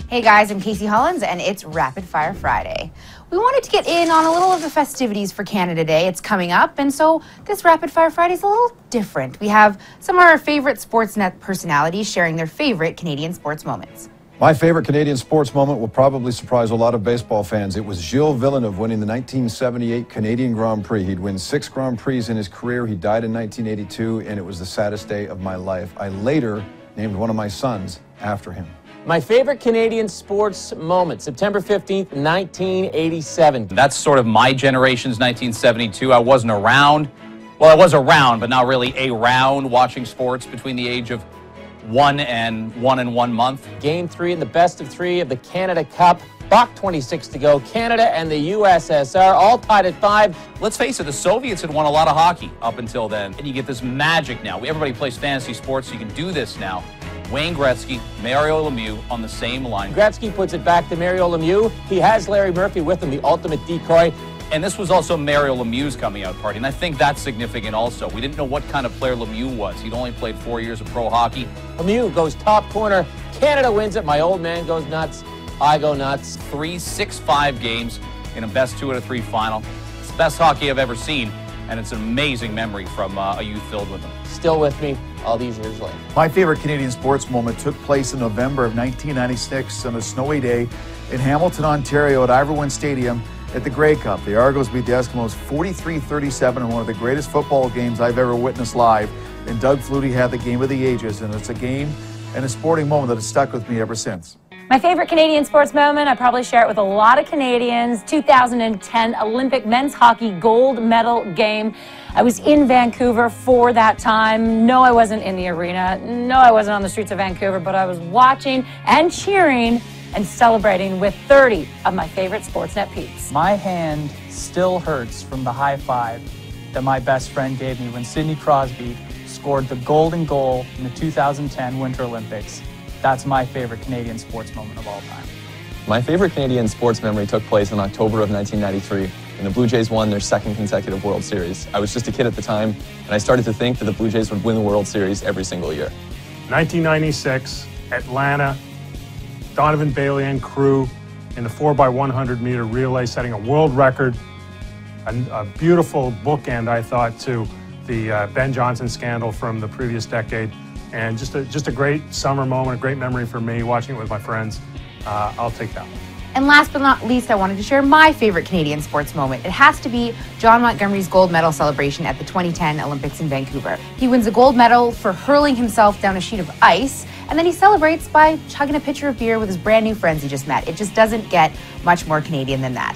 Hey guys, I'm Casey Hollins and it's Rapid Fire Friday. We wanted to get in on a little of the festivities for Canada Day. It's coming up, and so this Rapid Fire Friday is a little different. We have some of our favorite Sportsnet personalities sharing their favorite Canadian sports moments. My favorite Canadian sports moment will probably surprise a lot of baseball fans. It was Gilles Villeneuve winning the 1978 Canadian Grand Prix. He'd win 6 Grand Prix in his career. He died in 1982, and it was the saddest day of my life. I later named one of my sons after him. My favorite Canadian sports moment, September 15th, 1987. That's sort of my generation's 1972. I wasn't around. Well, I was around, but not really around watching sports between the age of 1 and 1 month. Game 3 in the best of 3 of the Canada Cup. Buck 26 to go. Canada and the USSR all tied at 5. Let's face it, the Soviets had won a lot of hockey up until then. And you get this magic now. Everybody plays fantasy sports, so you can do this now. Wayne Gretzky, Mario Lemieux on the same line. Gretzky puts it back to Mario Lemieux. He has Larry Murphy with him, the ultimate decoy. And this was also Mario Lemieux's coming out party, and I think that's significant also. We didn't know what kind of player Lemieux was. He'd only played 4 years of pro hockey. Lemieux goes top corner. Canada wins it. My old man goes nuts. I go nuts. 3 6-5 games in a best 2 out of 3 final. It's the best hockey I've ever seen, and it's an amazing memory from a youth filled with them. Still with me all these years later. My favorite Canadian sports moment took place in November of 1996 on a snowy day in Hamilton, Ontario at Ivor Stadium at the Grey Cup. The Argos beat the Eskimos 43-37 in one of the greatest football games I've ever witnessed live. And Doug Flutie had the game of the ages, and it's a game and a sporting moment that has stuck with me ever since. My favorite Canadian sports moment, I probably share it with a lot of Canadians, 2010 Olympic men's hockey gold medal game. I was in Vancouver for that time. No, I wasn't in the arena. No, I wasn't on the streets of Vancouver, but I was watching and cheering and celebrating with 30 of my favorite Sportsnet peeps. My hand still hurts from the high five that my best friend gave me when Sidney Crosby scored the golden goal in the 2010 Winter Olympics. That's my favorite Canadian sports moment of all time. My favorite Canadian sports memory took place in October of 1993, when the Blue Jays won their 2nd consecutive World Series. I was just a kid at the time, and I started to think that the Blue Jays would win the World Series every single year. 1996, Atlanta, Donovan Bailey and crew in the 4x100 meter relay, setting a world record. A beautiful bookend, I thought, to the Ben Johnson scandal from the previous decade. And just a great summer moment, a great memory for me, watching it with my friends. I'll take that one. And last but not least, I wanted to share my favorite Canadian sports moment. It has to be John Montgomery's gold medal celebration at the 2010 Olympics in Vancouver. He wins a gold medal for hurling himself down a sheet of ice, and then he celebrates by chugging a pitcher of beer with his brand new friends he just met. It just doesn't get much more Canadian than that.